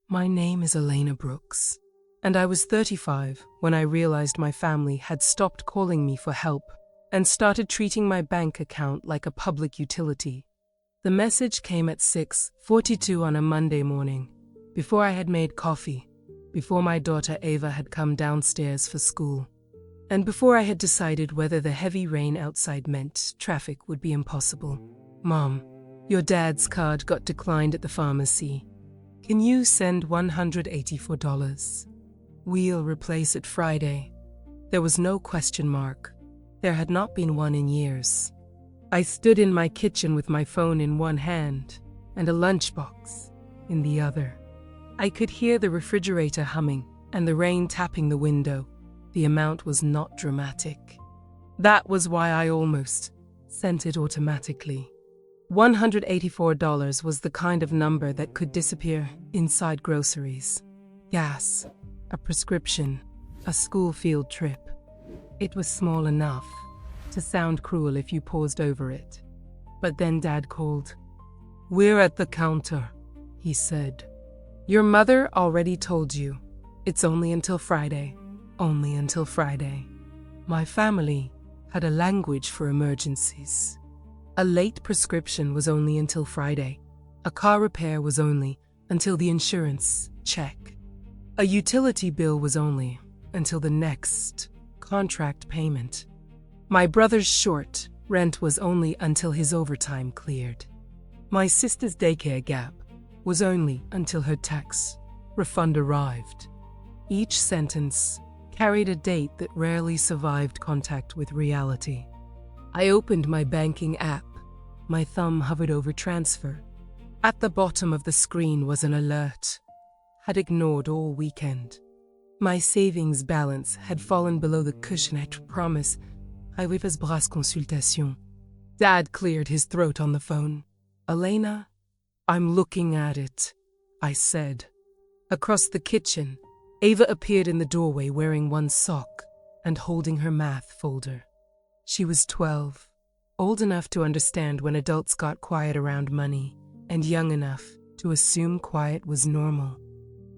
My name is Elena Brooks, and I was 35 when I realized my family had stopped calling me for help and started treating my bank account like a public utility. The message came at 6:42 on a Monday morning, before I had made coffee, before my daughter Ava had come downstairs for school, and before I had decided whether the heavy rain outside meant traffic would be impossible. Mom, your dad's card got declined at the pharmacy. Can you send $184? We'll replace it Friday. There was no question mark. There had not been one in years. I stood in my kitchen with my phone in one hand and a lunchbox in the other. I could hear the refrigerator humming and the rain tapping the window. The amount was not dramatic. That was why I almost sent it automatically. $184 was the kind of number that could disappear inside groceries, gas, a prescription, a school field trip. It was small enough to sound cruel if you paused over it. But then Dad called. "We're at the counter," he said. "Your mother already told you. It's only until Friday. Only until Friday." My family had a language for emergencies. A late prescription was only until Friday. A car repair was only until the insurance check. A utility bill was only until the next contract payment. My brother's short rent was only until his overtime cleared. My sister's daycare gap was only until her tax refund arrived. Each sentence carried a date that rarely survived contact with reality. I opened my banking app. My thumb hovered over transfer. At the bottom of the screen was an alert. Had ignored all weekend. My savings balance had fallen below the cushion I promise. Arrivas bras consultation. Dad cleared his throat on the phone. "Elena, I'm looking at it," I said. Across the kitchen, Ava appeared in the doorway wearing one sock and holding her math folder. She was 12, old enough to understand when adults got quiet around money, and young enough to assume quiet was normal.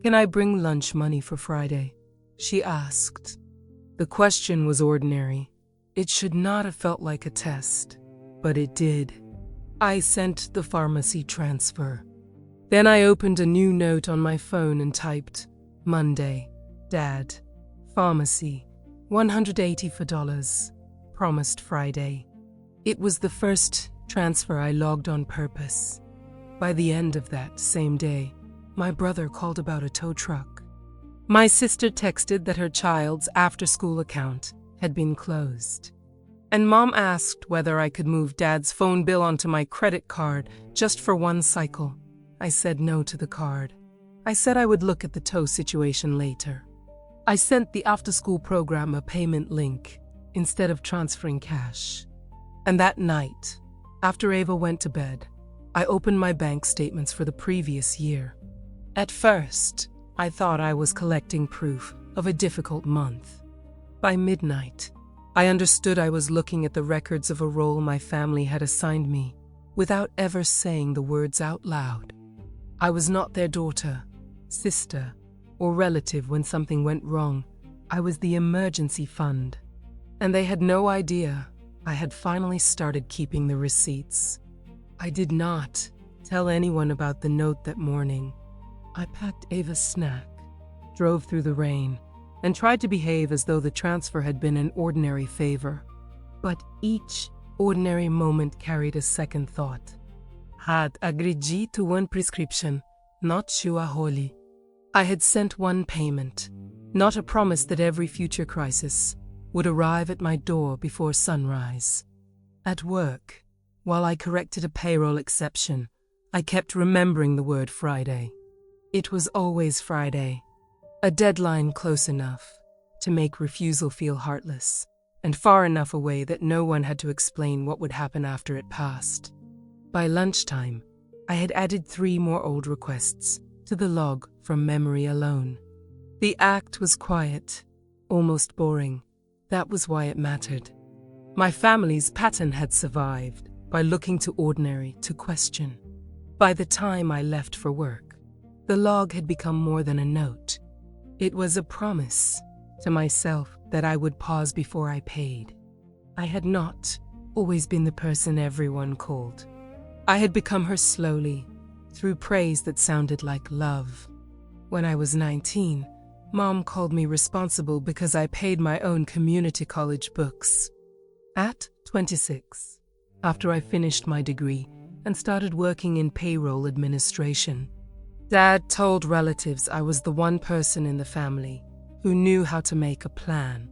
"Can I bring lunch money for Friday?" she asked. The question was ordinary. It should not have felt like a test, but it did. I sent the pharmacy transfer. Then I opened a new note on my phone and typed, "Monday, Dad, pharmacy, $184, promised Friday." It was the first transfer I logged on purpose. By the end of that same day, my brother called about a tow truck. My sister texted that her child's after-school account had been closed. And Mom asked whether I could move Dad's phone bill onto my credit card just for one cycle. I said no to the card. I said I would look at the tow situation later. I sent the after-school program a payment link instead of transferring cash. And that night, after Ava went to bed, I opened my bank statements for the previous year. At first, I thought I was collecting proof of a difficult month. By midnight, I understood I was looking at the records of a role my family had assigned me without ever saying the words out loud. I was not their daughter, sister, or relative when something went wrong. I was the emergency fund. And they had no idea I had finally started keeping the receipts. I did not tell anyone about the note that morning. I packed Ava's snack, drove through the rain, and tried to behave as though the transfer had been an ordinary favor. But each ordinary moment carried a second thought. Had agreed to one prescription, not Shua Holy. I had sent one payment, not a promise that every future crisis would arrive at my door before sunrise. At work, while I corrected a payroll exception, I kept remembering the word Friday. It was always Friday. A deadline close enough to make refusal feel heartless, and far enough away that no one had to explain what would happen after it passed. By lunchtime, I had added 3 more old requests to the log from memory alone. The act was quiet, almost boring. That was why it mattered. My family's pattern had survived by looking to ordinary to question. By the time I left for work, The log had become more than a note. It was a promise to myself that I would pause before I paid. I had not always been the person everyone called. I had become her slowly, through praise that sounded like love. When I was 19, Mom called me responsible because I paid my own community college books. At 26, after I finished my degree and started working in payroll administration, Dad told relatives I was the one person in the family who knew how to make a plan.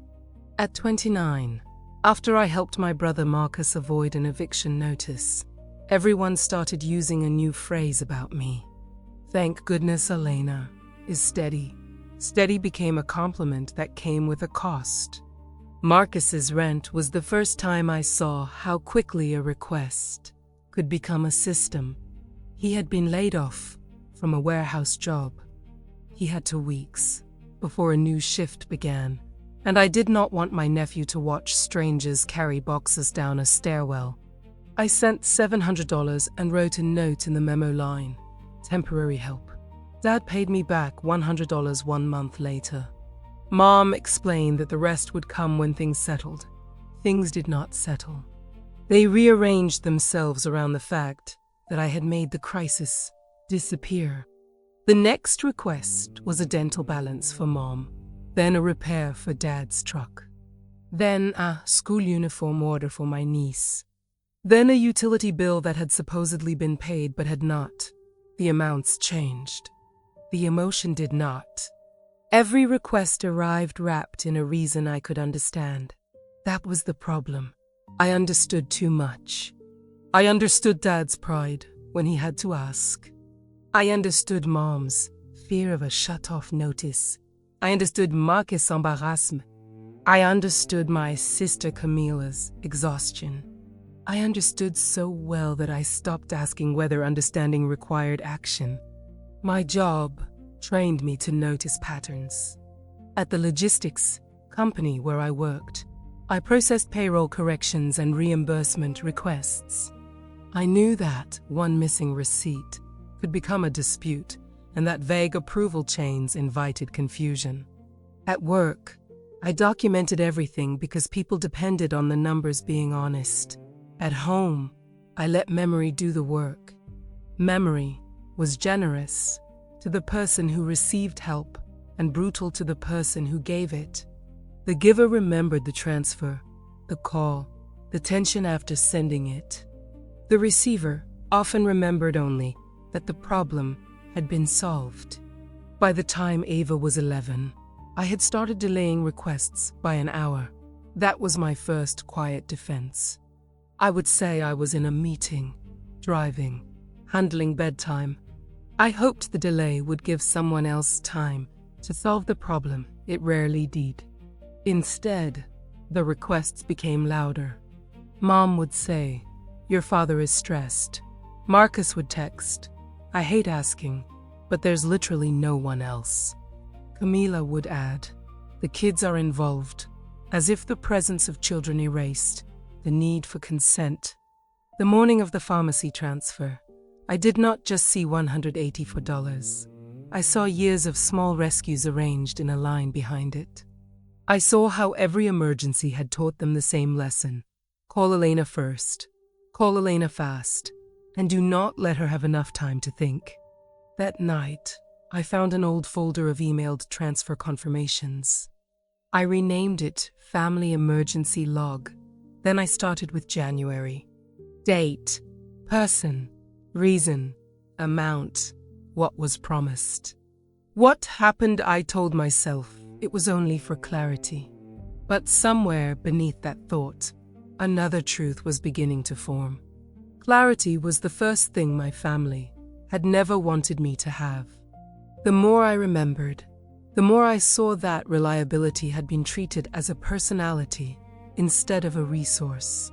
At 29, after I helped my brother Marcus avoid an eviction notice, everyone started using a new phrase about me. Thank goodness Elena is steady. Steady became a compliment that came with a cost. Marcus's rent was the first time I saw how quickly a request could become a system. He had been laid off from a warehouse job. He had 2 weeks before a new shift began, and I did not want my nephew to watch strangers carry boxes down a stairwell. I sent $700 and wrote a note in the memo line, temporary help. Dad paid me back $100 1 month later. Mom explained that the rest would come when things settled. Things did not settle. They rearranged themselves around the fact that I had made the crisis disappear. The next request was a dental balance for Mom, then a repair for Dad's truck, then a school uniform order for my niece, then a utility bill that had supposedly been paid but had not. The amounts changed. The emotion did not. Every request arrived wrapped in a reason I could understand. That was the problem. I understood too much. I understood Dad's pride when he had to ask. I understood Mom's fear of a shut-off notice. I understood Marcus' embarrassment. I understood my sister Camila's exhaustion. I understood so well that I stopped asking whether understanding required action. My job trained me to notice patterns. At the logistics company where I worked, I processed payroll corrections and reimbursement requests. I knew that one missing receipt could become a dispute, and that vague approval chains invited confusion. At work, I documented everything because people depended on the numbers being honest. At home, I let memory do the work. Memory was generous to the person who received help and brutal to the person who gave it. The giver remembered the transfer, the call, the tension after sending it. The receiver often remembered only that the problem had been solved. By the time Ava was 11, I had started delaying requests by an hour. That was my first quiet defense. I would say I was in a meeting, driving, handling bedtime. I hoped the delay would give someone else time to solve the problem. It rarely did. Instead, the requests became louder. Mom would say, "Your father is stressed." Marcus would text, "I hate asking, but there's literally no one else." Camila would add, "The kids are involved," as if the presence of children erased the need for consent. The morning of the pharmacy transfer, I did not just see $184. I saw years of small rescues arranged in a line behind it. I saw how every emergency had taught them the same lesson. Call Elena first. Call Elena fast. And do not let her have enough time to think. That night, I found an old folder of emailed transfer confirmations. I renamed it Family Emergency Log. Then I started with January. Date, person, reason, amount, what was promised. What happened, I told myself, it was only for clarity. But somewhere beneath that thought, another truth was beginning to form. Clarity was the first thing my family had never wanted me to have. The more I remembered, the more I saw that reliability had been treated as a personality instead of a resource.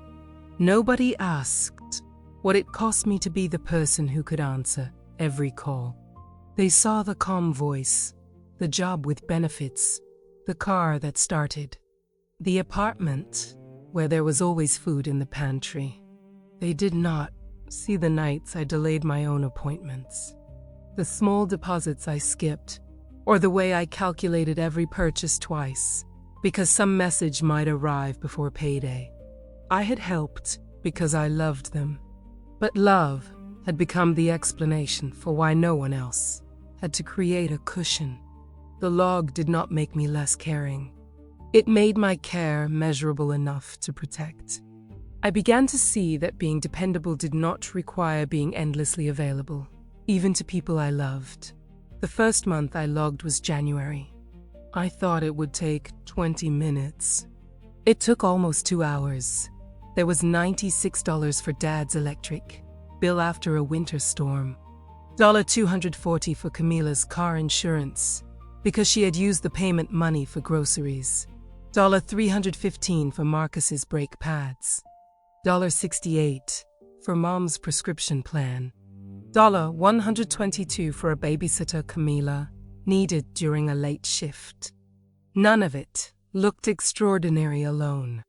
Nobody asked what it cost me to be the person who could answer every call. They saw the calm voice, the job with benefits, the car that started, the apartment where there was always food in the pantry. They did not see the nights I delayed my own appointments. the small deposits I skipped, or the way I calculated every purchase twice, because some message might arrive before payday. I had helped because I loved them, but love had become the explanation for why no one else had to create a cushion. The log did not make me less caring. It made my care measurable enough to protect. I began to see that being dependable did not require being endlessly available, even to people I loved. The first month I logged was January. I thought it would take 20 minutes. It took almost 2 hours. There was $96 for Dad's electric bill after a winter storm, $240 for Camila's car insurance because she had used the payment money for groceries, $315 for Marcus's brake pads, $68 for Mom's prescription plan, $122 for a babysitter Camila needed during a late shift. None of it looked extraordinary alone.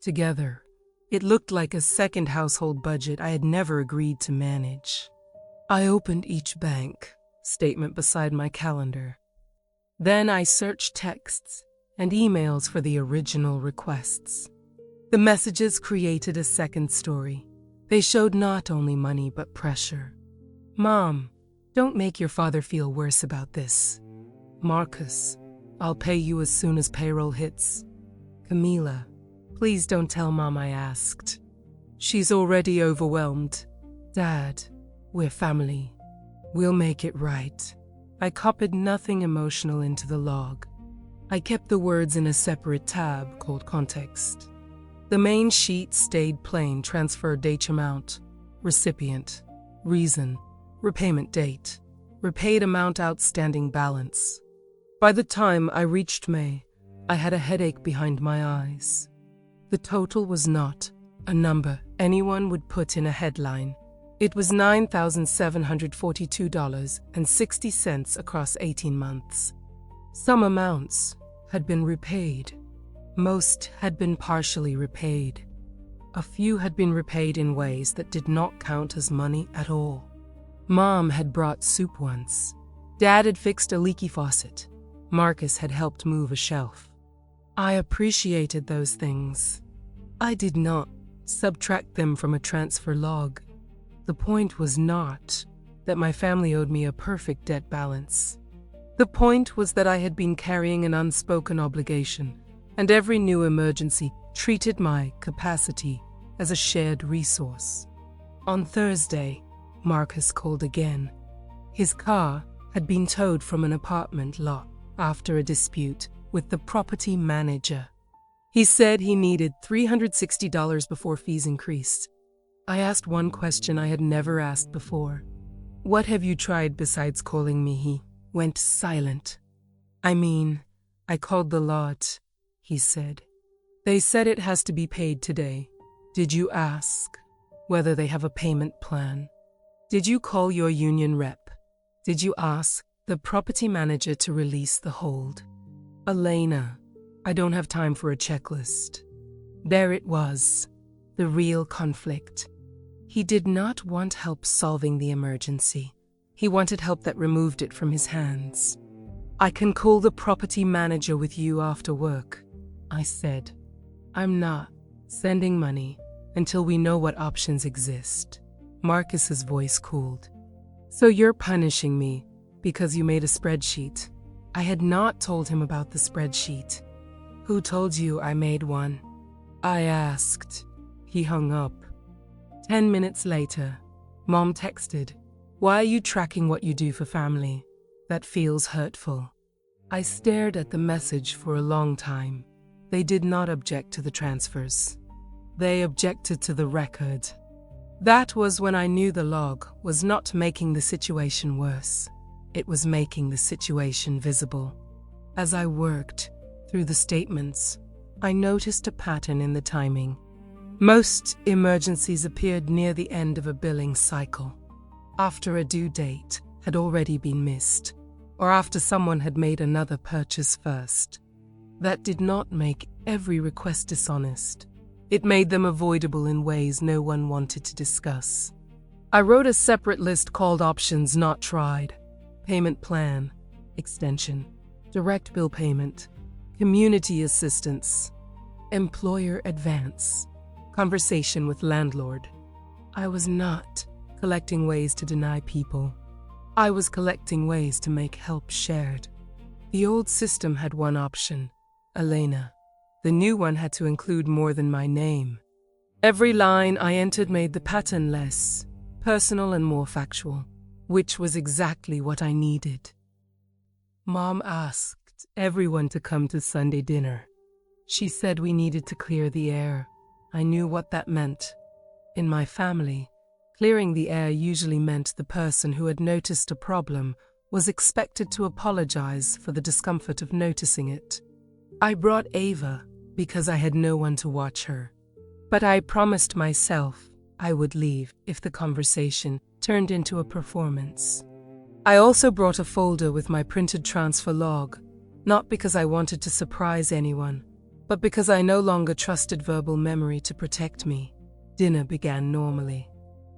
Together, it looked like a second household budget I had never agreed to manage. I opened each bank statement beside my calendar. Then I searched texts and emails for the original requests. The messages created a second story. They showed not only money but pressure. Mom, don't make your father feel worse about this. Marcus, I'll pay you as soon as payroll hits. Camila, please don't tell Mom I asked. She's already overwhelmed. Dad, we're family. We'll make it right. I copied nothing emotional into the log. I kept the words in a separate tab called Context. The main sheet stayed plain: transfer date, amount, recipient, reason, repayment date, repaid amount, outstanding balance. By the time I reached May, I had a headache behind my eyes. The total was not a number anyone would put in a headline. It was $9,742.60 across 18 months. Some amounts had been repaid. Most had been partially repaid. A few had been repaid in ways that did not count as money at all. Mom had brought soup once. Dad had fixed a leaky faucet. Marcus had helped move a shelf. I appreciated those things. I did not subtract them from a transfer log. The point was not that my family owed me a perfect debt balance. The point was that I had been carrying an unspoken obligation, and every new emergency treated my capacity as a shared resource. On Thursday, Marcus called again. His car had been towed from an apartment lot after a dispute with the property manager. He said he needed $360 before fees increased. I asked one question I had never asked before. What have you tried besides calling me? He went silent. I called the lot, he said. They said it has to be paid today. Did you ask whether they have a payment plan? Did you call your union rep? Did you ask the property manager to release the hold? Elena, I don't have time for a checklist. There it was, the real conflict. He did not want help solving the emergency. He wanted help that removed it from his hands. I can call the property manager with you after work, I said. I'm not sending money until we know what options exist. Marcus's voice cooled. So you're punishing me because you made a spreadsheet. I had not told him about the spreadsheet. Who told you I made one? I asked. He hung up. 10 minutes later, Mom texted, "Why are you tracking what you do for family? That feels hurtful." I stared at the message for a long time. They did not object to the transfers. They objected to the record. That was when I knew the log was not making the situation worse. It was making the situation visible. As I worked through the statements, I noticed a pattern in the timing. Most emergencies appeared near the end of a billing cycle, after a due date had already been missed, or after someone had made another purchase first. That did not make every request dishonest. It made them avoidable in ways no one wanted to discuss. I wrote a separate list called Options Not Tried: Payment Plan, Extension, Direct Bill Payment, Community Assistance, Employer Advance, Conversation with Landlord. I was not collecting ways to deny people. I was collecting ways to make help shared. The old system had one option, Elena. The new one had to include more than my name. Every line I entered made the pattern less personal and more factual, which was exactly what I needed. Mom asked everyone to come to Sunday dinner. She said we needed to clear the air. I knew what that meant. In my family, clearing the air usually meant the person who had noticed a problem was expected to apologize for the discomfort of noticing it. I brought Ava because I had no one to watch her. But I promised myself I would leave if the conversation turned into a performance. I also brought a folder with my printed transfer log, not because I wanted to surprise anyone, but because I no longer trusted verbal memory to protect me. Dinner began normally.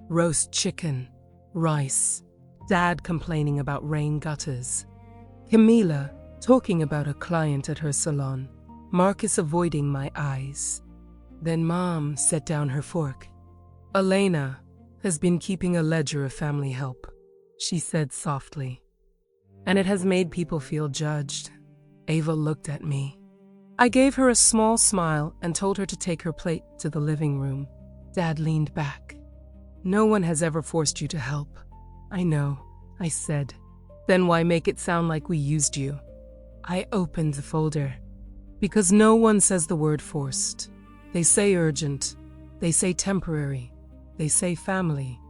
Roast chicken, rice, Dad complaining about rain gutters, Camila talking about a client at her salon, Marcus avoiding my eyes. Then Mom set down her fork. Elena has been keeping a ledger of family help, she said softly. And it has made people feel judged. Ava looked at me. I gave her a small smile and told her to take her plate to the living room. Dad leaned back. No one has ever forced you to help. I know, I said. Then why make it sound like we used you? I opened the folder. Because no one says the word forced. They say urgent. They say temporary. They say family.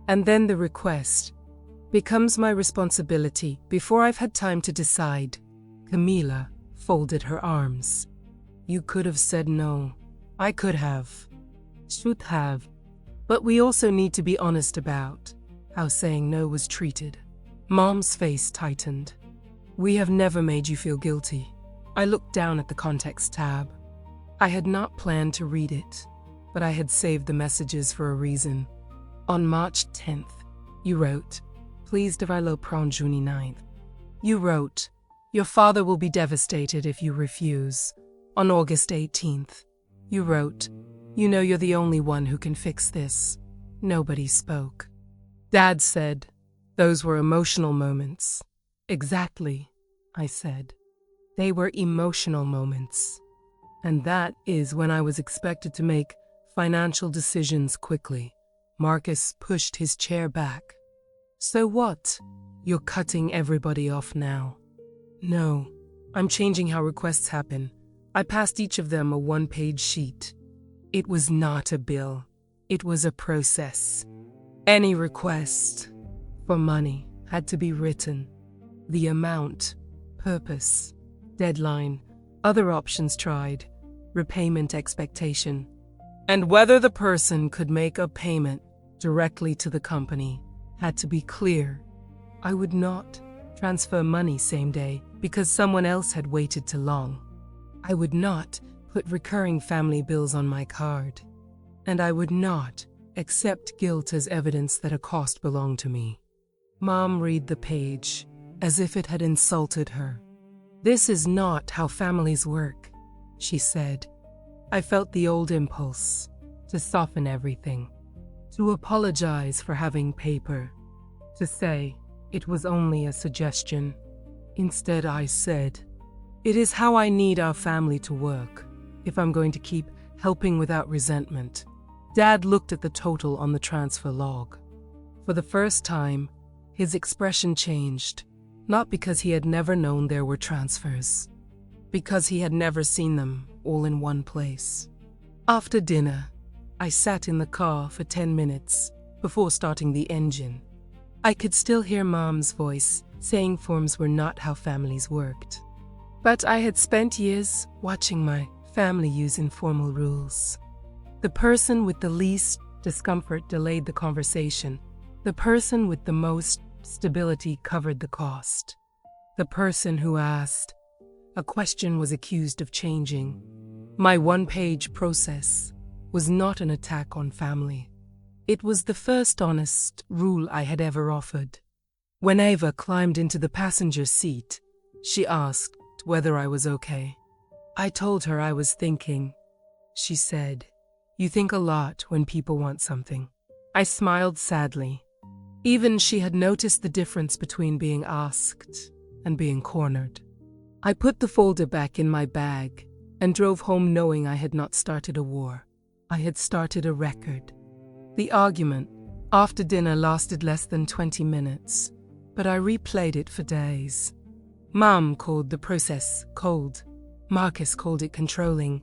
And then the request becomes my responsibility before I've had time to decide. Camila folded her arms. You could have said no. I could have. Should have. But we also need to be honest about how saying no was treated. Mom's face tightened. We have never made you feel guilty. I looked down at the context tab. I had not planned to read it, but I had saved the messages for a reason. On March 10th, you wrote, Please devilo prawn Juni 9th. You wrote, Your father will be devastated if you refuse. On August 18th, you wrote, You know you're the only one who can fix this. Nobody spoke. Dad said, Those were emotional moments. Exactly, I said. They were emotional moments. And that is when I was expected to make financial decisions quickly. Marcus pushed his chair back. So what? You're cutting everybody off now. No, I'm changing how requests happen. I passed each of them a one-page sheet. It was not a bill. It was a process. Any request for money had to be written. The amount, purpose, deadline, other options tried, repayment expectation, and whether the person could make a payment directly to the company had to be clear. I would not transfer money same day because someone else had waited too long. I would not put recurring family bills on my card. And I would not accept guilt as evidence that a cost belonged to me. Mom read the page as if it had insulted her. This is not how families work, she said. I felt the old impulse to soften everything, to apologize for having paper, to say it was only a suggestion. Instead, I said, it is how I need our family to work if I'm going to keep helping without resentment. Dad looked at the total on the transfer log. For the first time, his expression changed, not because he had never known there were transfers, because he had never seen them all in one place. After dinner, I sat in the car for 10 minutes before starting the engine. I could still hear Mom's voice saying forms were not how families worked. But I had spent years watching my family use informal rules. The person with the least discomfort delayed the conversation. The person with the most stability covered the cost. The person who asked a question was accused of changing. My one-page process was not an attack on family. It was the first honest rule I had ever offered. When Ava climbed into the passenger seat, she asked whether I was okay. I told her I was thinking. She said, "You think a lot when people want something." I smiled sadly. Even she had noticed the difference between being asked and being cornered. I put the folder back in my bag and drove home knowing I had not started a war. I had started a record. The argument after dinner lasted less than 20 minutes, but I replayed it for days. Mom called the process cold. Marcus called it controlling.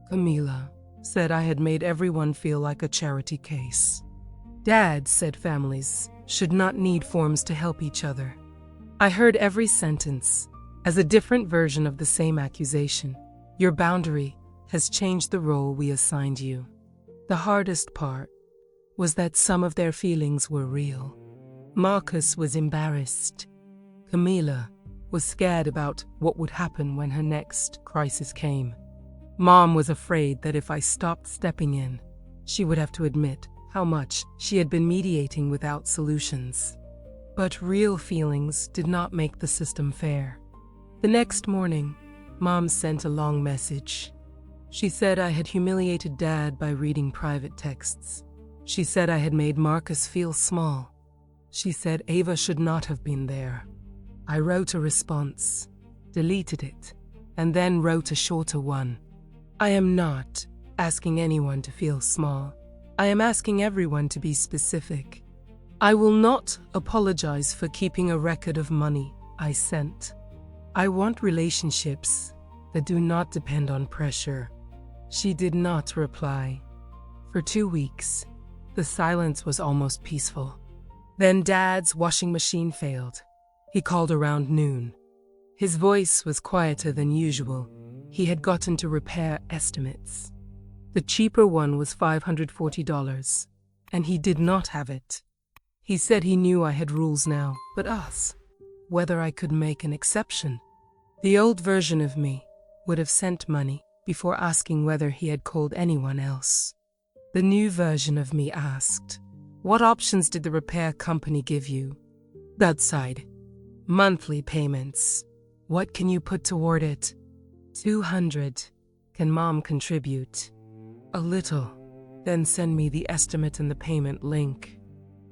Camila said I had made everyone feel like a charity case. Dad said families should not need forms to help each other. I heard every sentence as a different version of the same accusation. Your boundary has changed the role we assigned you. The hardest part was that some of their feelings were real. Marcus was embarrassed. Camila was scared about what would happen when her next crisis came. Mom was afraid that if I stopped stepping in, she would have to admit how much she had been mediating without solutions. But real feelings did not make the system fair. The next morning, Mom sent a long message. She said I had humiliated Dad by reading private texts. She said I had made Marcus feel small. She said Ava should not have been there. I wrote a response, deleted it, and then wrote a shorter one. I am not asking anyone to feel small. I am asking everyone to be specific. I will not apologize for keeping a record of money I sent. I want relationships that do not depend on pressure. She did not reply. For 2 weeks, the silence was almost peaceful. Then Dad's washing machine failed. He called around noon. His voice was quieter than usual. He had gotten to repair estimates. The cheaper one was $540, and he did not have it. He said he knew I had rules now, but asked whether I could make an exception. The old version of me would have sent money before asking whether he had called anyone else. The new version of me asked, "What options did the repair company give you?" Bedside. Monthly payments. What can you put toward it? 200. Can Mom contribute? A little. Then send me the estimate and the payment link.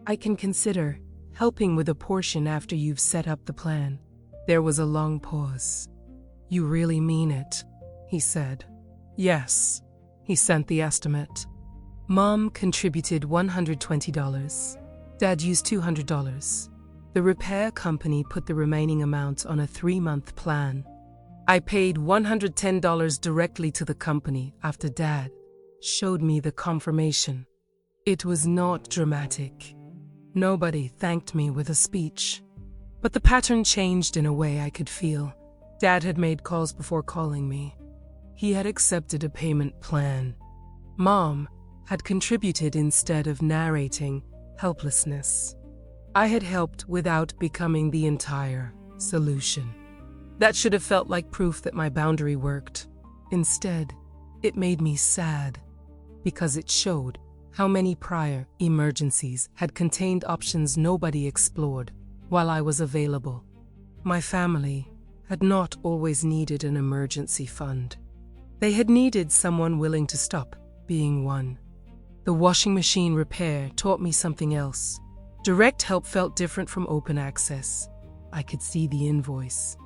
I can consider helping with a portion after you've set up the plan. There was a long pause. You really mean it? He said. Yes. He sent the estimate. Mom contributed $120. Dad used $200. The repair company put the remaining amount on a 3-month plan. I paid $110 directly to the company after Dad showed me the confirmation. It was not dramatic. Nobody thanked me with a speech. But the pattern changed in a way I could feel. Dad had made calls before calling me. He had accepted a payment plan. Mom had contributed instead of narrating helplessness. I had helped without becoming the entire solution. That should have felt like proof that my boundary worked. Instead, it made me sad because it showed how many prior emergencies had contained options nobody explored while I was available. My family had not always needed an emergency fund. They had needed someone willing to stop being one. The washing machine repair taught me something else. Direct help felt different from open access. I could see the invoice.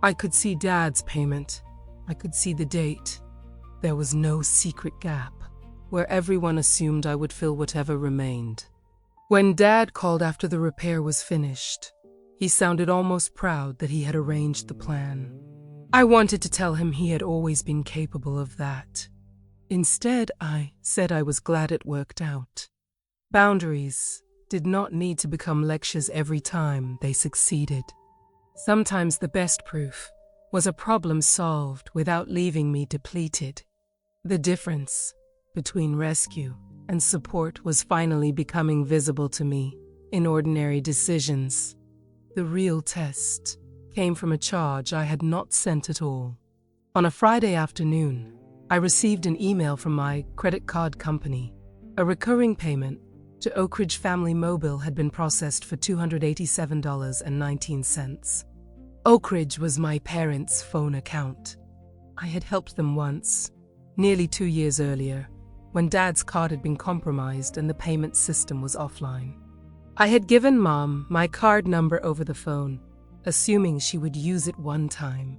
I could see Dad's payment. I could see the date. There was no secret gap where everyone assumed I would fill whatever remained. When Dad called after the repair was finished, he sounded almost proud that he had arranged the plan. I wanted to tell him he had always been capable of that. Instead, I said I was glad it worked out. Boundaries did not need to become lectures every time they succeeded. Sometimes the best proof was a problem solved without leaving me depleted. The difference between rescue and support was finally becoming visible to me in ordinary decisions. The real test came from a charge I had not sent at all. On a Friday afternoon, I received an email from my credit card company, a recurring payment to Oak Ridge Family Mobile had been processed for $287.19. Oak Ridge was my parents' phone account. I had helped them once, nearly 2 years earlier, when Dad's card had been compromised and the payment system was offline. I had given Mom my card number over the phone, assuming she would use it one time.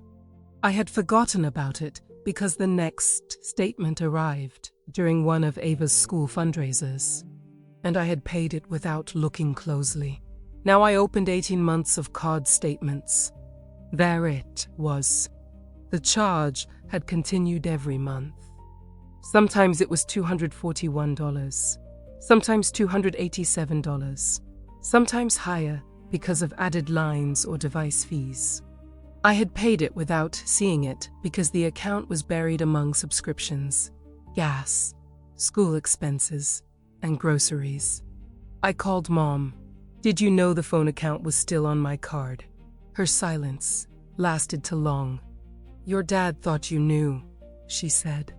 I had forgotten about it because the next statement arrived during one of Ava's school fundraisers, and I had paid it without looking closely. Now I opened 18 months of card statements. There it was. The charge had continued every month. Sometimes it was $241, sometimes $287, sometimes higher because of added lines or device fees. I had paid it without seeing it because the account was buried among subscriptions, gas, school expenses, and groceries. I called Mom. "Did you know the phone account was still on my card?" Her silence lasted too long. "Your dad thought you knew," she said.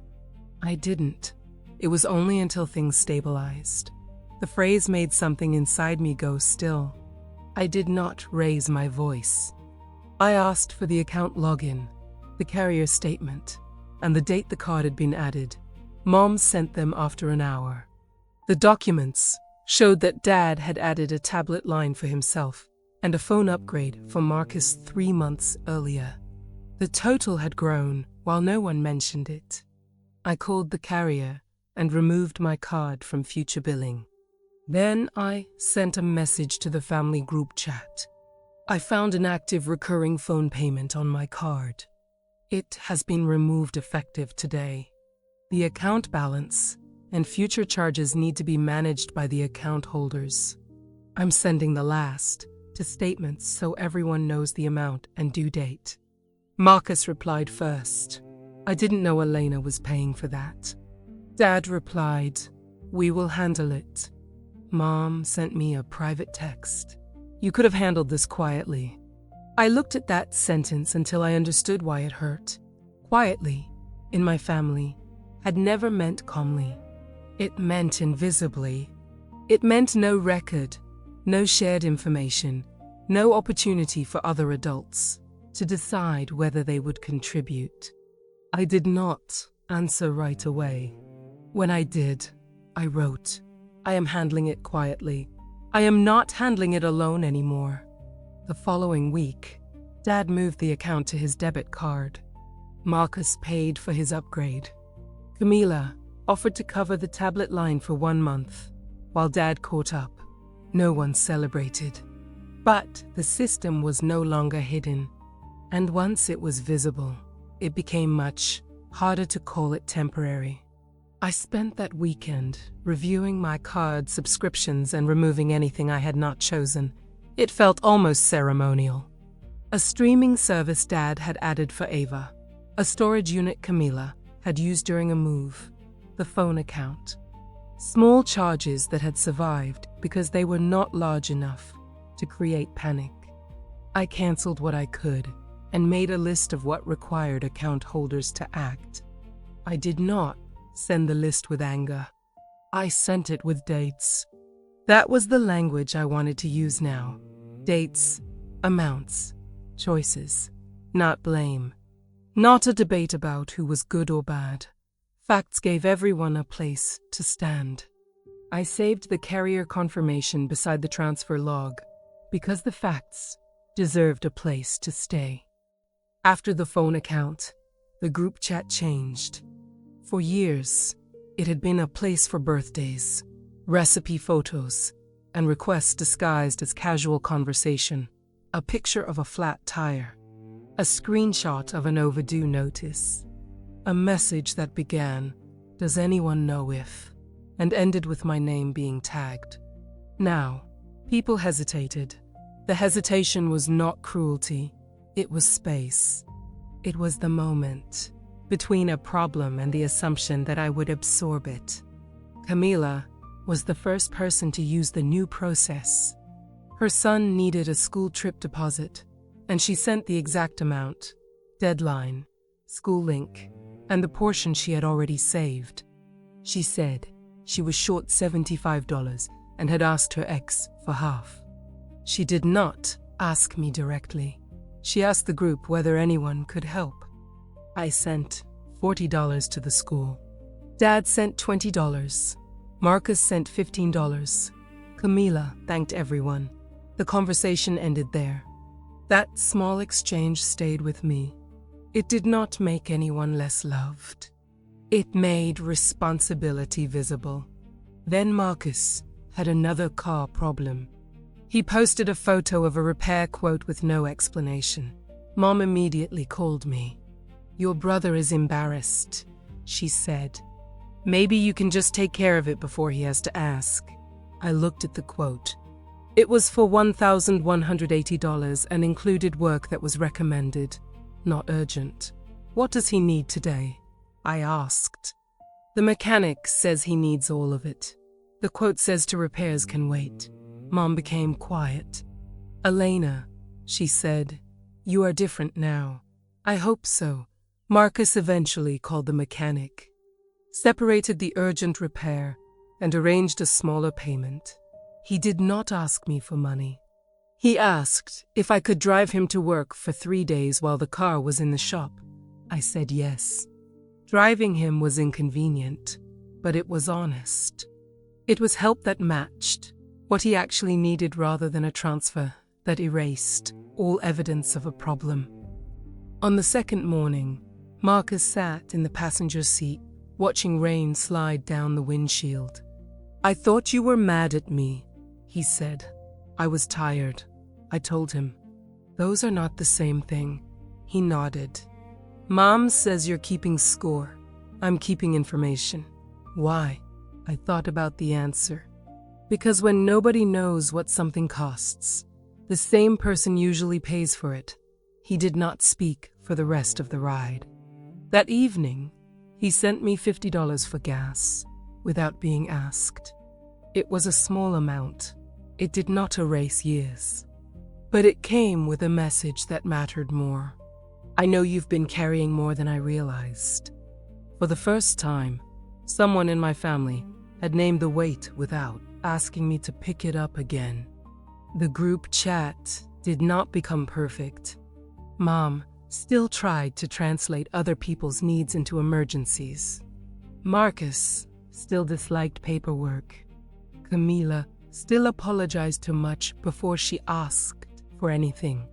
I didn't. It was only until things stabilized. The phrase made something inside me go still. I did not raise my voice. I asked for the account login, the carrier statement, and the date the card had been added. Mom sent them after an hour. The documents showed that Dad had added a tablet line for himself and a phone upgrade for Marcus 3 months earlier. The total had grown while no one mentioned it. I called the carrier and removed my card from future billing. Then I sent a message to the family group chat. I found an active recurring phone payment on my card. It has been removed effective today. The account balance and future charges need to be managed by the account holders. I'm sending the last to statements so everyone knows the amount and due date. Marcus replied first. I didn't know Elena was paying for that. Dad replied, "We will handle it." Mom sent me a private text. "You could have handled this quietly." I looked at that sentence until I understood why it hurt. Quietly, in my family, had never meant calmly. It meant invisibly. It meant no record, no shared information, no opportunity for other adults to decide whether they would contribute. I did not answer right away. When I did, I wrote, "I am handling it quietly. I am not handling it alone anymore." The following week, Dad moved the account to his debit card. Marcus paid for his upgrade. Camila offered to cover the tablet line for 1 month, while Dad caught up. No one celebrated. But the system was no longer hidden, and once it was visible, it became much harder to call it temporary. I spent that weekend reviewing my card subscriptions and removing anything I had not chosen. It felt almost ceremonial. A streaming service Dad had added for Ava, a storage unit Camila had used during a move, the phone account. Small charges that had survived because they were not large enough to create panic. I canceled what I could and made a list of what required account holders to act. I did not send the list with anger. I sent it with dates. That was the language I wanted to use now. Dates, amounts, choices, not blame. Not a debate about who was good or bad. Facts gave everyone a place to stand. I saved the carrier confirmation beside the transfer log because the facts deserved a place to stay. After the phone account, the group chat changed. For years, it had been a place for birthdays, recipe photos, and requests disguised as casual conversation. A picture of a flat tire, a screenshot of an overdue notice, a message that began, "Does anyone know if?" and ended with my name being tagged. Now, people hesitated. The hesitation was not cruelty, it was space. It was the moment between a problem and the assumption that I would absorb it. Camila was the first person to use the new process. Her son needed a school trip deposit, and she sent the exact amount, deadline, school link, and the portion she had already saved. She said she was short $75, and had asked her ex for half. She did not ask me directly. She asked the group whether anyone could help. I sent $40 to the school. Dad sent $20. Marcus sent $15. Camila thanked everyone. The conversation ended there. That small exchange stayed with me. It did not make anyone less loved. It made responsibility visible. Then Marcus had another car problem. He posted a photo of a repair quote with no explanation. Mom immediately called me. "Your brother is embarrassed," she said. "Maybe you can just take care of it before he has to ask." I looked at the quote. It was for $1,180 and included work that was recommended, not urgent. "What does he need today?" I asked. "The mechanic says he needs all of it. The quote says to repairs can wait." Mom became quiet. "Elena," she said, "you are different now." "I hope so." Marcus eventually called the mechanic, separated the urgent repair, and arranged a smaller payment. He did not ask me for money. He asked if I could drive him to work for 3 days while the car was in the shop. I said yes. Driving him was inconvenient, but it was honest. It was help that matched what he actually needed rather than a transfer that erased all evidence of a problem. On the second morning, Marcus sat in the passenger seat, watching rain slide down the windshield. "I thought you were mad at me," he said. "I was tired." I told him. "Those are not the same thing." He nodded. "Mom says you're keeping score. I'm keeping information." "Why?" I thought about the answer. Because when nobody knows what something costs, the same person usually pays for it. He did not speak for the rest of the ride. That evening, he sent me $50 for gas, without being asked. It was a small amount. It did not erase years. But it came with a message that mattered more. "I know you've been carrying more than I realized." For the first time, someone in my family had named the weight without asking me to pick it up again. The group chat did not become perfect. Mom still tried to translate other people's needs into emergencies. Marcus still disliked paperwork. Camila still apologized too much before she asked for anything.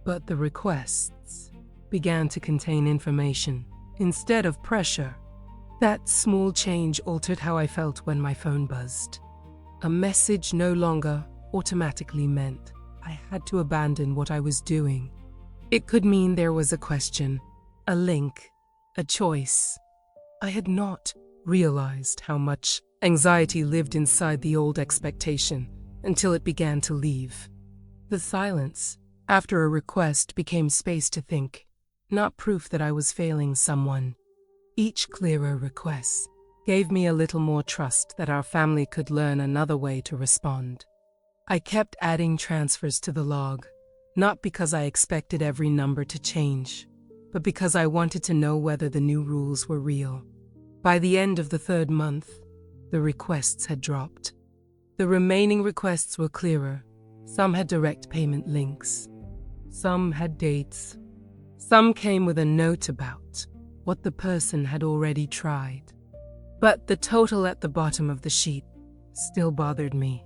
But the requests began to contain information instead of pressure. That small change altered how I felt when my phone buzzed. A message no longer automatically meant I had to abandon what I was doing. It could mean there was a question, a link, a choice. I had not realized how much anxiety lived inside the old expectation until it began to leave. The silence after a request became space to think, not proof that I was failing someone. Each clearer request gave me a little more trust that our family could learn another way to respond. I kept adding transfers to the log, not because I expected every number to change, but because I wanted to know whether the new rules were real. By the end of the third month, the requests had dropped. The remaining requests were clearer. Some had direct payment links. Some had dates. Some came with a note about what the person had already tried. But the total at the bottom of the sheet still bothered me.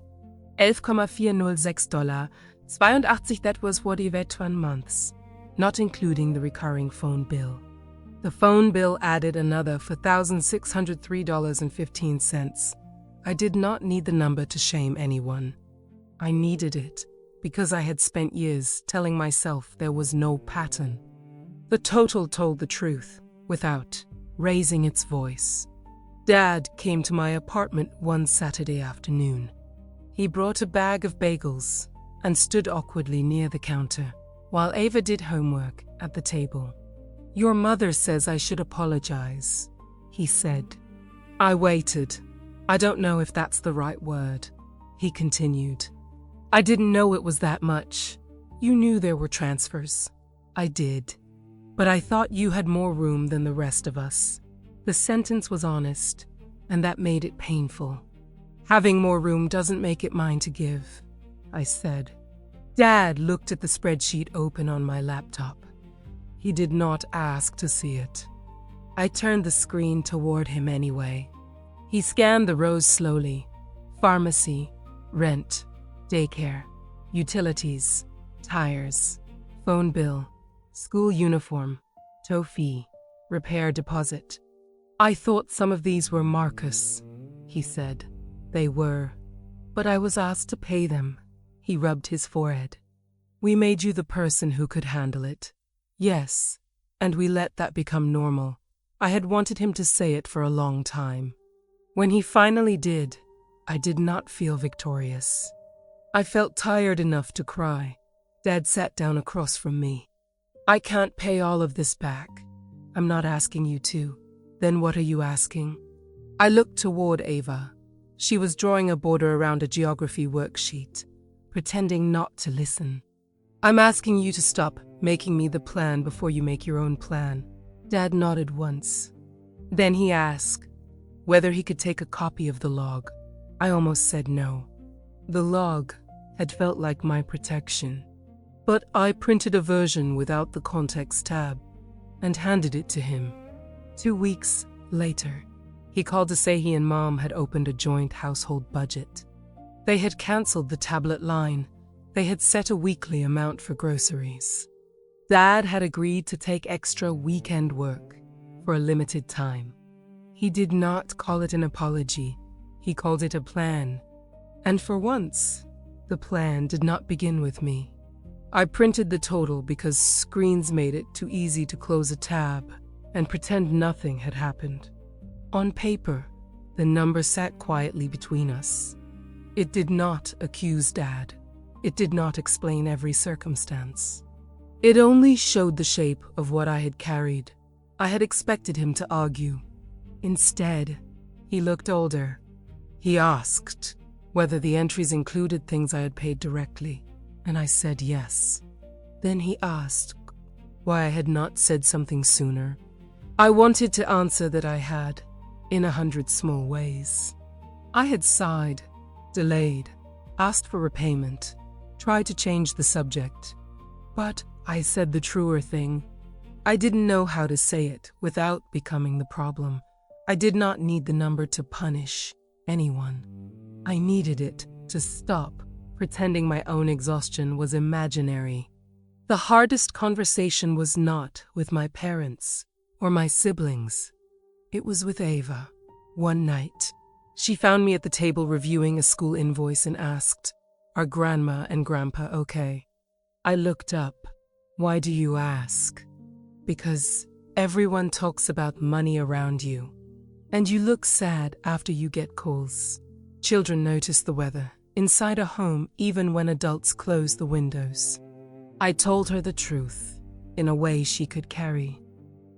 $11,406, 82, that was for the 21 months, not including the recurring phone bill. The phone bill added another $4,603.15. I did not need the number to shame anyone. I needed it because I had spent years telling myself there was no pattern. The total told the truth without raising its voice. Dad came to my apartment one Saturday afternoon. He brought a bag of bagels and stood awkwardly near the counter while Ava did homework at the table. "Your mother says I should apologize," he said. I waited. "I don't know if that's the right word," he continued. "I didn't know it was that much. You knew there were transfers." I did. "But I thought you had more room than the rest of us." The sentence was honest, and that made it painful. Having more room doesn't make it mine to give, I said. Dad looked at the spreadsheet open on my laptop. He did not ask to see it. I turned the screen toward him anyway. He scanned the rows slowly. Pharmacy, rent, daycare, utilities, tires, phone bill, school uniform, tow fee, repair deposit. I thought some of these were Marcus, he said. They were, but I was asked to pay them. He rubbed his forehead. We made you the person who could handle it. Yes, and we let that become normal. I had wanted him to say it for a long time. When he finally did, I did not feel victorious. I felt tired enough to cry. Dad sat down across from me. I can't pay all of this back. I'm not asking you to. Then what are you asking? I looked toward Ava. She was drawing a border around a geography worksheet, pretending not to listen. I'm asking you to stop making me the plan before you make your own plan. Dad nodded once. Then he asked whether he could take a copy of the log. I almost said no. The log had felt like my protection. But I printed a version without the context tab and handed it to him. 2 weeks later, he called to say he and Mom had opened a joint household budget. They had canceled the tablet line. They had set a weekly amount for groceries. Dad had agreed to take extra weekend work for a limited time. He did not call it an apology. He called it a plan. And for once, the plan did not begin with me. I printed the total because screens made it too easy to close a tab and pretend nothing had happened. On paper, the number sat quietly between us. It did not accuse Dad. It did not explain every circumstance. It only showed the shape of what I had carried. I had expected him to argue. Instead, he looked older. He asked whether the entries included things I had paid directly, and I said yes. Then he asked why I had not said something sooner. I wanted to answer that I had, in 100 small ways. I had sighed, delayed, asked for repayment, tried to change the subject. But I said the truer thing. I didn't know how to say it without becoming the problem. I did not need the number to punish anyone. I needed it to stop pretending my own exhaustion was imaginary. The hardest conversation was not with my parents or my siblings. It was with Ava. One night, she found me at the table reviewing a school invoice and asked, "Are Grandma and Grandpa okay?" I looked up. Why do you ask? Because everyone talks about money around you, and you look sad after you get calls. Children notice the weather inside a home even when adults close the windows. I told her the truth in a way she could carry.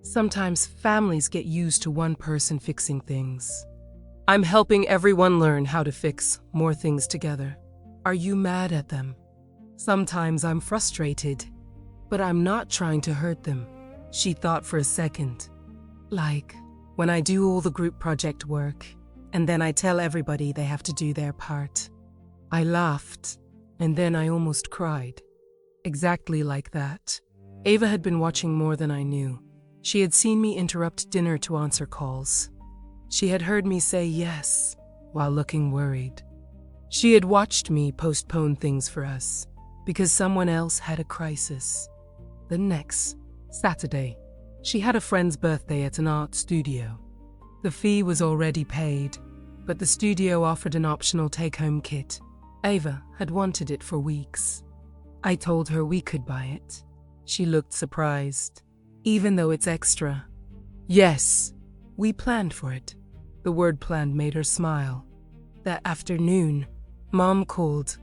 Sometimes families get used to one person fixing things. I'm helping everyone learn how to fix more things together. Are you mad at them? Sometimes I'm frustrated, but I'm not trying to hurt them. She thought for a second. Like when I do all the group project work, and then I tell everybody they have to do their part. I laughed, and then I almost cried. Exactly like that. Ava had been watching more than I knew. She had seen me interrupt dinner to answer calls. She had heard me say yes while looking worried. She had watched me postpone things for us because someone else had a crisis. The next Saturday, she had a friend's birthday at an art studio. The fee was already paid, but the studio offered an optional take-home kit. Ava had wanted it for weeks. I told her we could buy it. She looked surprised, even though it's extra. Yes, we planned for it. The word planned made her smile. That afternoon, Mom called.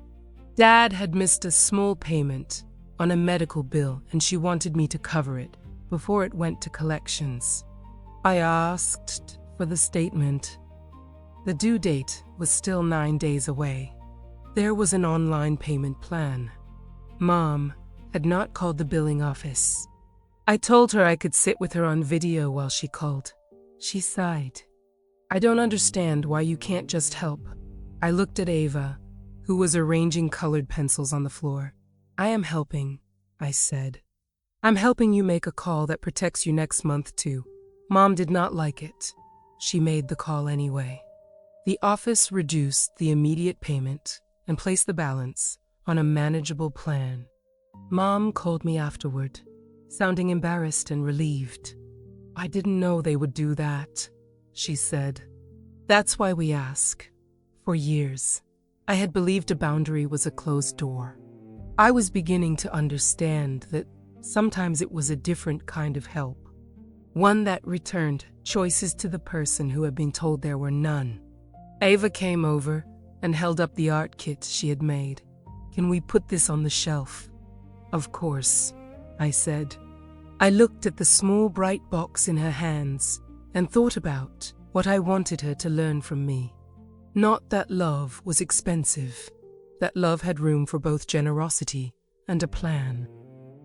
Dad had missed a small payment on a medical bill and she wanted me to cover it before it went to collections. I asked for the statement. The due date was still 9 days away. There was an online payment plan. Mom had not called the billing office. I told her I could sit with her on video while she called. She sighed. I don't understand why you can't just help. I looked at Ava, who was arranging colored pencils on the floor. I am helping, I said. I'm helping you make a call that protects you next month, too. Mom did not like it. She made the call anyway. The office reduced the immediate payment and placed the balance on a manageable plan. Mom called me afterward, sounding embarrassed and relieved. I didn't know they would do that, she said. That's why we ask. For years, I had believed a boundary was a closed door. I was beginning to understand that sometimes it was a different kind of help. One that returned choices to the person who had been told there were none. Ava came over and held up the art kit she had made. Can we put this on the shelf? Of course, I said. I looked at the small bright box in her hands and thought about what I wanted her to learn from me. Not that love was expensive, that love had room for both generosity and a plan.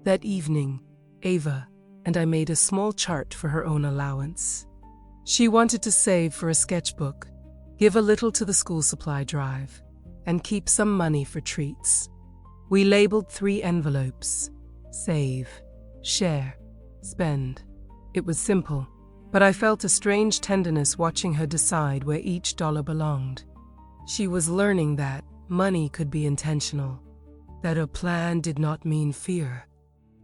That evening, Ava and I made a small chart for her own allowance. She wanted to save for a sketchbook, give a little to the school supply drive, and keep some money for treats. We labeled 3 envelopes: save, share, spend. It was simple, but I felt a strange tenderness watching her decide where each dollar belonged. She was learning that money could be intentional, that a plan did not mean fear.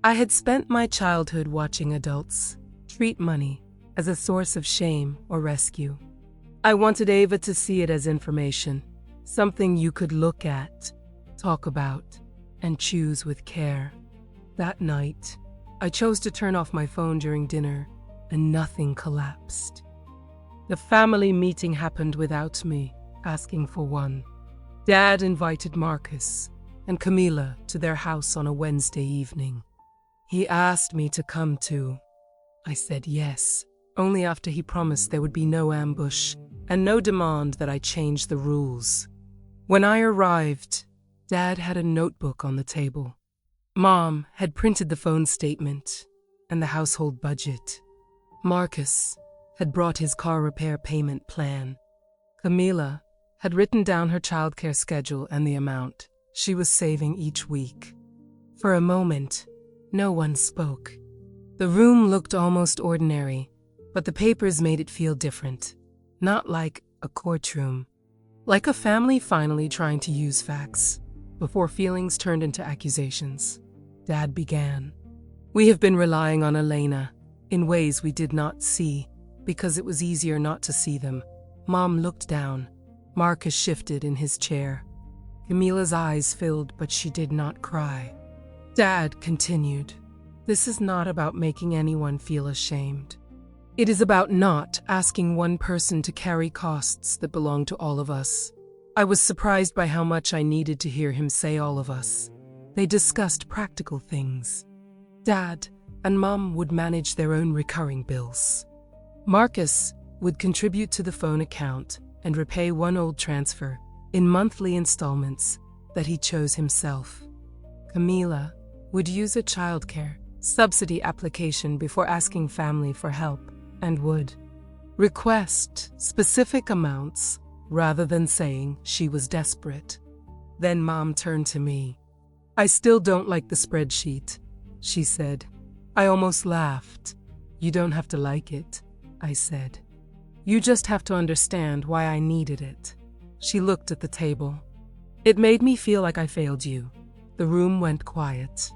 I had spent my childhood watching adults treat money as a source of shame or rescue. I wanted Ava to see it as information, something you could look at, talk about, and choose with care. That night, I chose to turn off my phone during dinner, and nothing collapsed. The family meeting happened without me asking for one. Dad invited Marcus and Camila to their house on a Wednesday evening. He asked me to come too. I said yes, only after he promised there would be no ambush and no demand that I change the rules. When I arrived, Dad had a notebook on the table. Mom had printed the phone statement and the household budget. Marcus had brought his car repair payment plan. Camila had written down her childcare schedule and the amount she was saving each week. For a moment, no one spoke. The room looked almost ordinary, but the papers made it feel different. Not like a courtroom. Like a family finally trying to use facts before feelings turned into accusations. Dad began. We have been relying on Elena in ways we did not see because it was easier not to see them. Mom looked down. Marcus shifted in his chair. Camila's eyes filled, but she did not cry. Dad continued. This is not about making anyone feel ashamed. It is about not asking one person to carry costs that belong to all of us. I was surprised by how much I needed to hear him say all of us. They discussed practical things. Dad and Mom would manage their own recurring bills. Marcus would contribute to the phone account and repay one old transfer in monthly installments that he chose himself. Camila would use a childcare subsidy application before asking family for help and would request specific amounts rather than saying she was desperate. Then Mom turned to me. I still don't like the spreadsheet, she said. I almost laughed. You don't have to like it, I said. You just have to understand why I needed it. She looked at the table. It made me feel like I failed you. The room went quiet.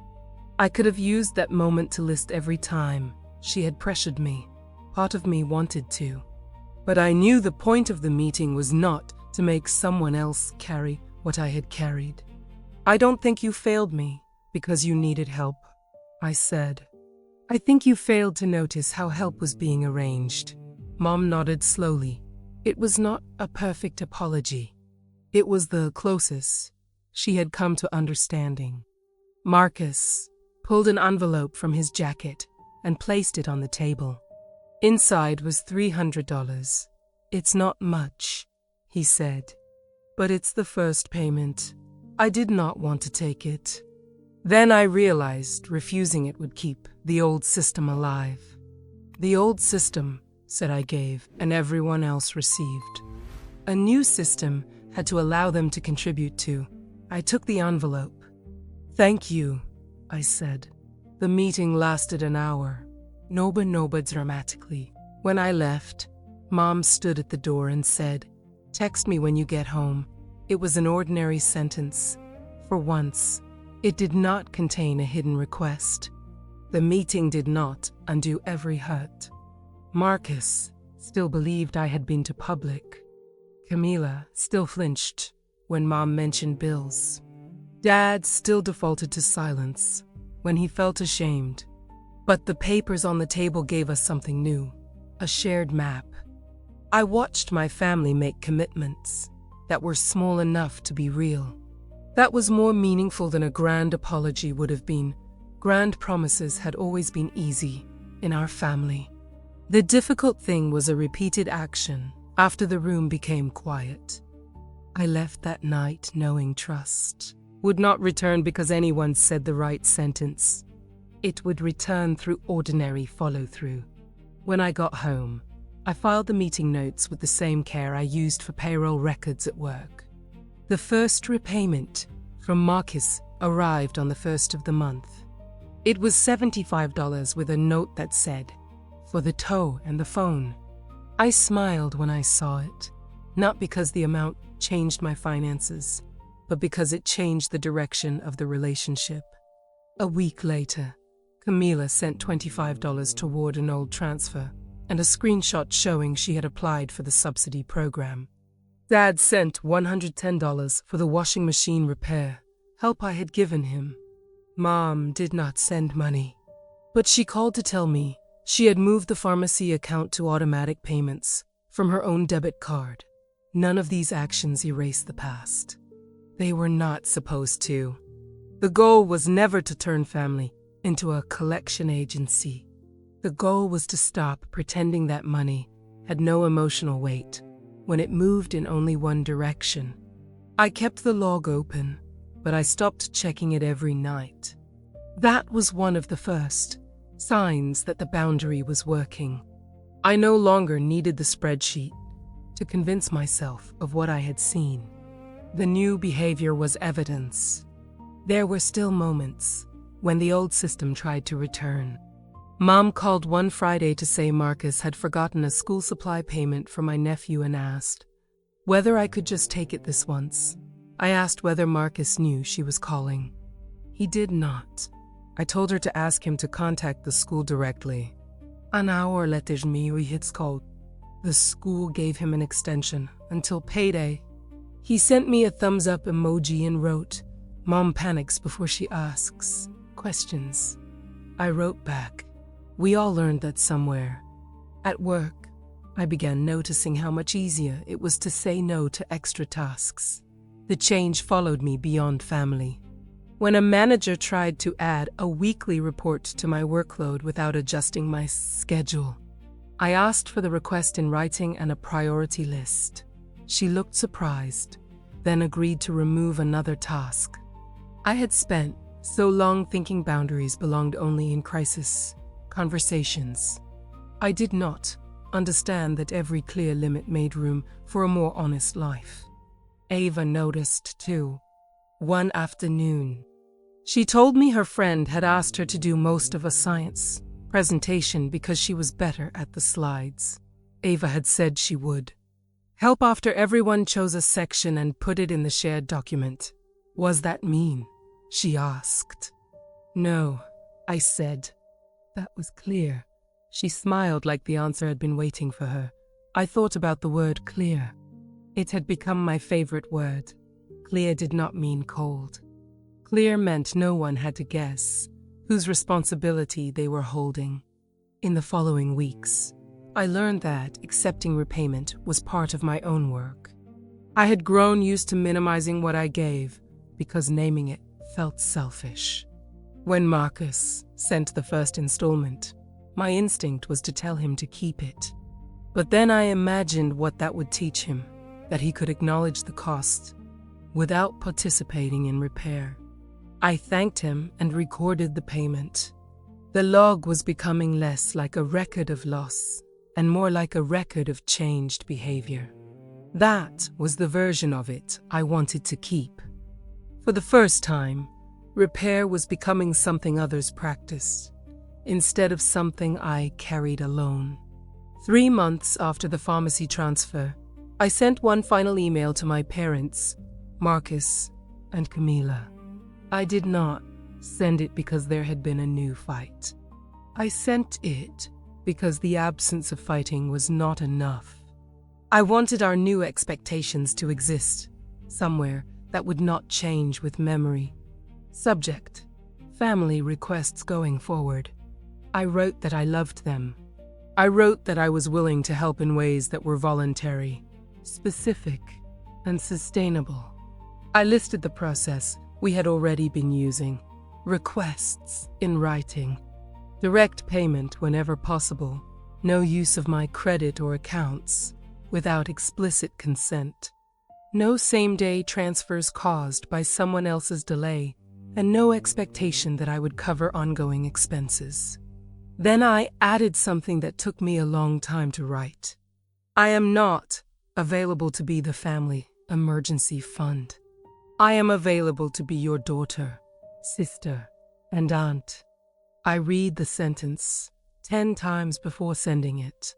I could have used that moment to list every time she had pressured me. Part of me wanted to. But I knew the point of the meeting was not to make someone else carry what I had carried. I don't think you failed me because you needed help, I said. I think you failed to notice how help was being arranged. Mom nodded slowly. It was not a perfect apology. It was the closest she had come to understanding. Marcus pulled an envelope from his jacket and placed it on the table. Inside was $300. It's not much, he said, but it's the first payment. I did not want to take it. Then I realized refusing it would keep the old system alive. The old system, said I gave, and everyone else received. A new system had to allow them to contribute to. I took the envelope. "Thank you," I said. The meeting lasted an hour. Noba dramatically. When I left, Mom stood at the door and said, "Text me when you get home." It was an ordinary sentence. For once, it did not contain a hidden request. The meeting did not undo every hurt. Marcus still believed I had been to public. Camila still flinched when Mom mentioned bills. Dad still defaulted to silence when he felt ashamed. But the papers on the table gave us something new, a shared map. I watched my family make commitments that were small enough to be real. That was more meaningful than a grand apology would have been. Grand promises had always been easy in our family. The difficult thing was a repeated action after the room became quiet. I left that night knowing trust would not return because anyone said the right sentence. It would return through ordinary follow-through. When I got home, I filed the meeting notes with the same care I used for payroll records at work. The first repayment from Marcus arrived on the 1st of the month. It was $75 with a note that said, "For the tow and the phone." I smiled when I saw it, not because the amount changed my finances, but because it changed the direction of the relationship. A week later, Camila sent $25 toward an old transfer and a screenshot showing she had applied for the subsidy program. Dad sent $110 for the washing machine repair, help I had given him. Mom did not send money, but she called to tell me she had moved the pharmacy account to automatic payments from her own debit card. None of these actions erased the past. They were not supposed to. The goal was never to turn family into a collection agency. The goal was to stop pretending that money had no emotional weight when it moved in only one direction. I kept the log open, but I stopped checking it every night. That was one of the first signs that the boundary was working. I no longer needed the spreadsheet to convince myself of what I had seen. The new behavior was evidence. There were still moments when the old system tried to return. Mom called one Friday to say Marcus had forgotten a school supply payment for my nephew and asked whether I could just take it this once. I asked whether Marcus knew she was calling. He did not. I told her to ask him to contact the school directly. An hour later, it's called. The school gave him an extension until payday. He sent me a thumbs up emoji and wrote, "Mom panics before she asks questions." I wrote back, "We all learned that somewhere." At work, I began noticing how much easier it was to say no to extra tasks. The change followed me beyond family. When a manager tried to add a weekly report to my workload without adjusting my schedule, I asked for the request in writing and a priority list. She looked surprised, then agreed to remove another task. I had spent so long thinking boundaries belonged only in crisis conversations. I did not understand that every clear limit made room for a more honest life. Ava noticed too. One afternoon, she told me her friend had asked her to do most of a science presentation because she was better at the slides. Ava had said she would help after everyone chose a section and put it in the shared document. Was that mean? She asked. No, I said. That was clear. She smiled like the answer had been waiting for her. I thought about the word clear. It had become my favorite word. Clear did not mean cold. Clear meant no one had to guess whose responsibility they were holding. In the following weeks, I learned that accepting repayment was part of my own work. I had grown used to minimizing what I gave because naming it felt selfish. When Marcus sent the first installment, my instinct was to tell him to keep it. But then I imagined what that would teach him, that he could acknowledge the cost without participating in repair. I thanked him and recorded the payment. The log was becoming less like a record of loss and more like a record of changed behavior. That was the version of it I wanted to keep. For the first time, repair was becoming something others practiced, instead of something I carried alone. 3 months after the pharmacy transfer, I sent one final email to my parents, Marcus and Camila. I did not send it because there had been a new fight. I sent it because the absence of fighting was not enough. I wanted our new expectations to exist somewhere that would not change with memory. Subject: family requests going forward. I wrote that I loved them. I wrote that I was willing to help in ways that were voluntary, specific, and sustainable. I listed the process we had already been using: requests in writing, direct payment whenever possible, no use of my credit or accounts without explicit consent, no same-day transfers caused by someone else's delay, and no expectation that I would cover ongoing expenses. Then I added something that took me a long time to write. I am not available to be the family emergency fund. I am available to be your daughter, sister, and aunt. I read the sentence 10 times before sending it.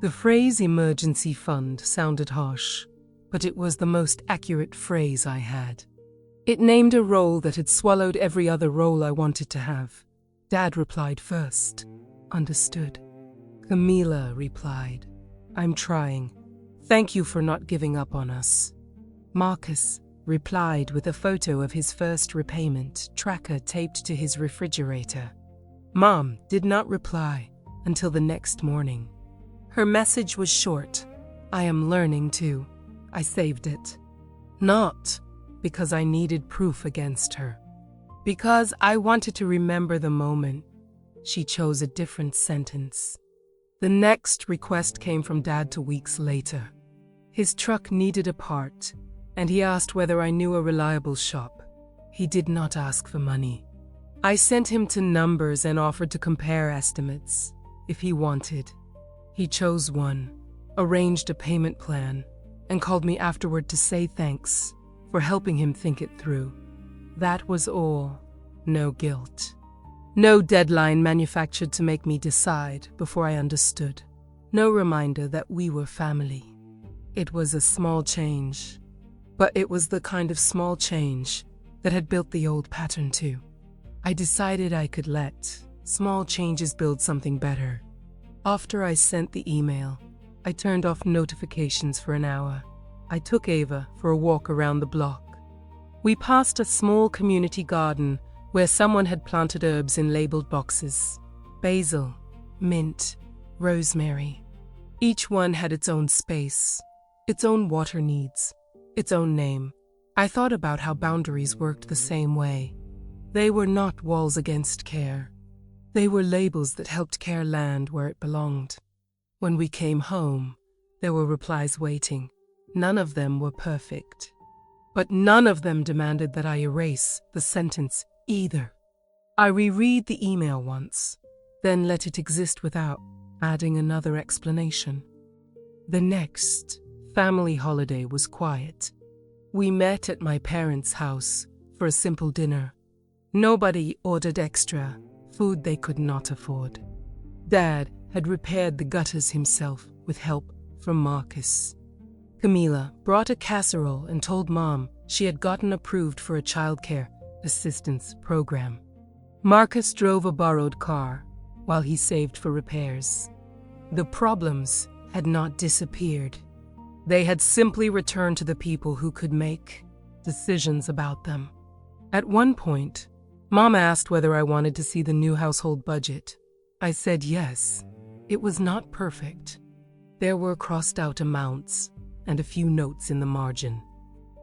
The phrase emergency fund sounded harsh, but it was the most accurate phrase I had. It named a role that had swallowed every other role I wanted to have. Dad replied first. Understood. Camila replied, I'm trying. Thank you for not giving up on us. Marcus replied with a photo of his first repayment tracker taped to his refrigerator. Mom did not reply until the next morning. Her message was short. I am learning too. I saved it. Not because I needed proof against her. Because I wanted to remember the moment. She chose a different sentence. The next request came from Dad 2 weeks later. His truck needed a part, and he asked whether I knew a reliable shop. He did not ask for money. I sent him to numbers and offered to compare estimates, if he wanted. He chose one, arranged a payment plan, and called me afterward to say thanks for helping him think it through. That was all. No guilt. No deadline manufactured to make me decide before I understood. No reminder that we were family. It was a small change, but it was the kind of small change that had built the old pattern too. I decided I could let small changes build something better. After I sent the email, I turned off notifications for an hour. I took Ava for a walk around the block. We passed a small community garden where someone had planted herbs in labeled boxes: basil, mint, rosemary. Each one had its own space, its own water needs, its own name. I thought about how boundaries worked the same way. They were not walls against care. They were labels that helped care land where it belonged. When we came home, there were replies waiting. None of them were perfect. But none of them demanded that I erase the sentence either. I reread the email once, then let it exist without adding another explanation. The next family holiday was quiet. We met at my parents' house for a simple dinner. Nobody ordered extra, food they could not afford. Dad had repaired the gutters himself with help from Marcus. Camila brought a casserole and told Mom she had gotten approved for a childcare assistance program. Marcus drove a borrowed car while he saved for repairs. The problems had not disappeared. They had simply returned to the people who could make decisions about them. At one point, Mom asked whether I wanted to see the new household budget. I said yes. It was not perfect. There were crossed out amounts and a few notes in the margin.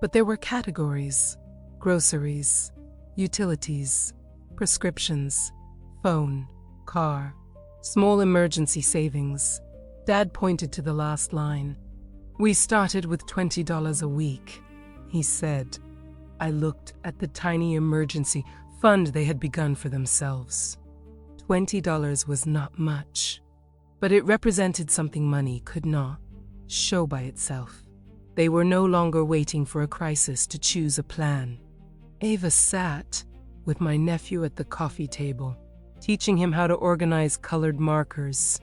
But there were categories: groceries, utilities, prescriptions, phone, car, small emergency savings. Dad pointed to the last line. We started with $20 a week, he said. I looked at the tiny emergency fund they had begun for themselves. $20 was not much, but it represented something money could not show by itself. They were no longer waiting for a crisis to choose a plan. Ava sat with my nephew at the coffee table, teaching him how to organize colored markers.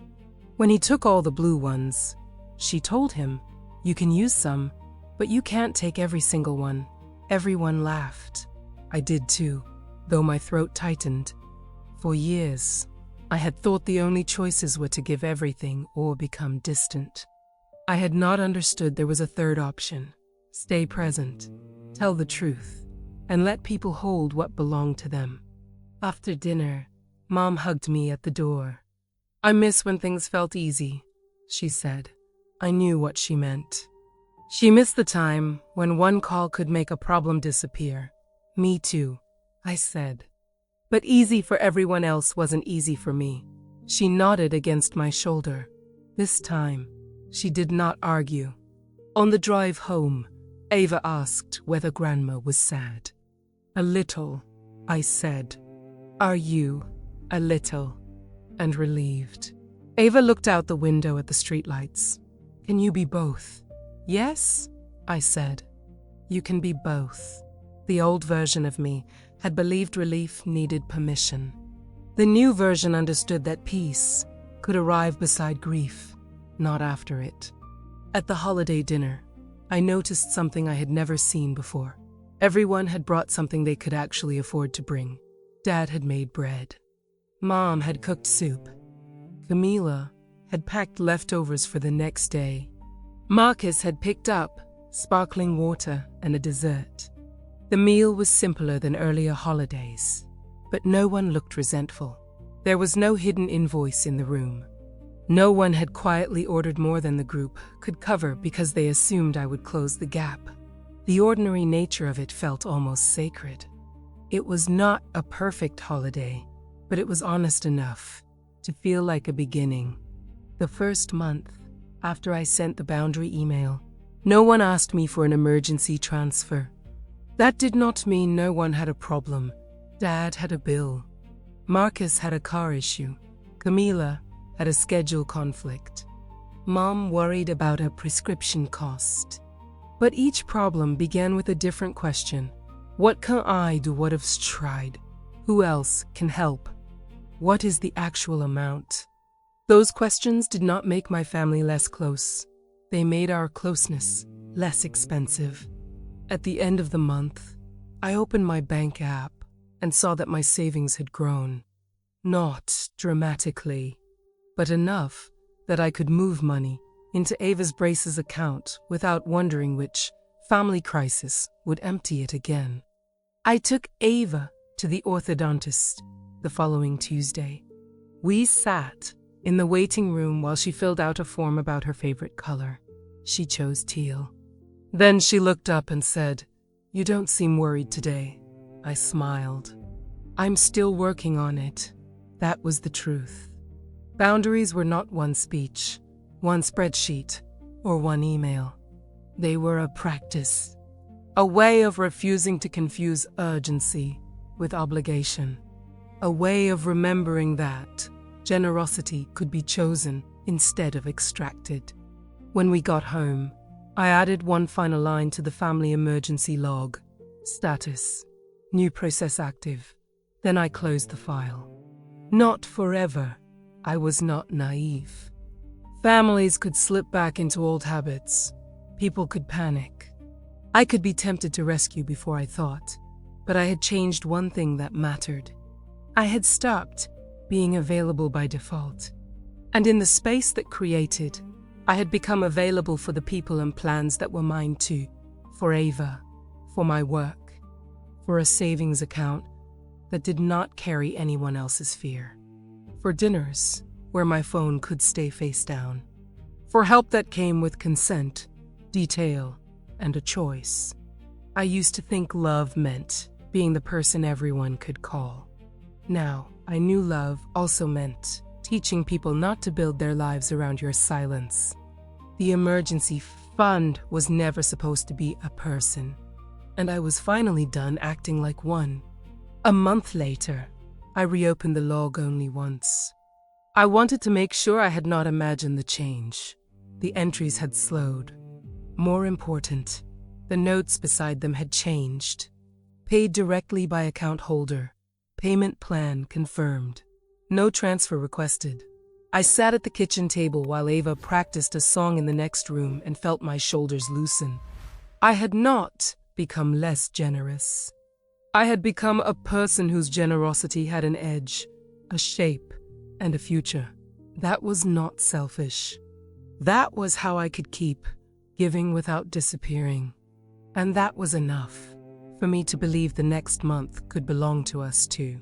When he took all the blue ones, she told him, "You can use some, but you can't take every single one." Everyone laughed. I did too, though my throat tightened. For years, I had thought the only choices were to give everything or become distant. I had not understood there was a third option: stay present, tell the truth, and let people hold what belonged to them. After dinner, Mom hugged me at the door. "I miss when things felt easy," she said. I knew what she meant. She missed the time when one call could make a problem disappear. Me too, I said. But easy for everyone else wasn't easy for me. She nodded against my shoulder. This time, she did not argue. On the drive home, Ava asked whether Grandma was sad. "A little," I said. "Are you a little?" And relieved. Ava looked out the window at the streetlights. "Can you be both?" "Yes," I said. "You can be both." The old version of me had believed relief needed permission. The new version understood that peace could arrive beside grief, not after it. At the holiday dinner, I noticed something I had never seen before. Everyone had brought something they could actually afford to bring. Dad had made bread. Mom had cooked soup. Camila had packed leftovers for the next day. Marcus had picked up sparkling water and a dessert. The meal was simpler than earlier holidays, but no one looked resentful. There was no hidden invoice in the room. No one had quietly ordered more than the group could cover because they assumed I would close the gap. The ordinary nature of it felt almost sacred. It was not a perfect holiday, but it was honest enough to feel like a beginning. The first month, after I sent the boundary email, no one asked me for an emergency transfer. That did not mean no one had a problem. Dad had a bill. Marcus had a car issue. Camila had a schedule conflict. Mom worried about a prescription cost. But each problem began with a different question. What can I do? What have tried? Who else can help? What is the actual amount? Those questions did not make my family less close. They made our closeness less expensive. At the end of the month, I opened my bank app and saw that my savings had grown. Not dramatically, but enough that I could move money into Ava's braces account without wondering which family crisis would empty it again. I took Ava to the orthodontist the following Tuesday. We sat in the waiting room while she filled out a form about her favorite color. She chose teal. Then she looked up and said, "You don't seem worried today." I smiled. "I'm still working on it." That was the truth. Boundaries were not one speech, one spreadsheet, or one email. They were a practice, a way of refusing to confuse urgency with obligation, a way of remembering that generosity could be chosen instead of extracted. When we got home, I added one final line to the family emergency log. Status: new process active. Then I closed the file. Not forever. I was not naive. Families could slip back into old habits. People could panic. I could be tempted to rescue before I thought, but I had changed one thing that mattered. I had stopped being available by default. And in the space that created, I had become available for the people and plans that were mine too. For Ava, for my work, for a savings account that did not carry anyone else's fear. For dinners where my phone could stay face down. For help that came with consent, detail, and a choice. I used to think love meant being the person everyone could call. Now, I knew love also meant teaching people not to build their lives around your silence. The emergency fund was never supposed to be a person, and I was finally done acting like one. A month later, I reopened the log only once. I wanted to make sure I had not imagined the change. The entries had slowed. More important, the notes beside them had changed. Paid directly by account holder. Payment plan confirmed. No transfer requested. I sat at the kitchen table while Ava practiced a song in the next room and felt my shoulders loosen. I had not become less generous. I had become a person whose generosity had an edge, a shape, and a future. That was not selfish. That was how I could keep giving without disappearing. And that was enough for me to believe the next month could belong to us too.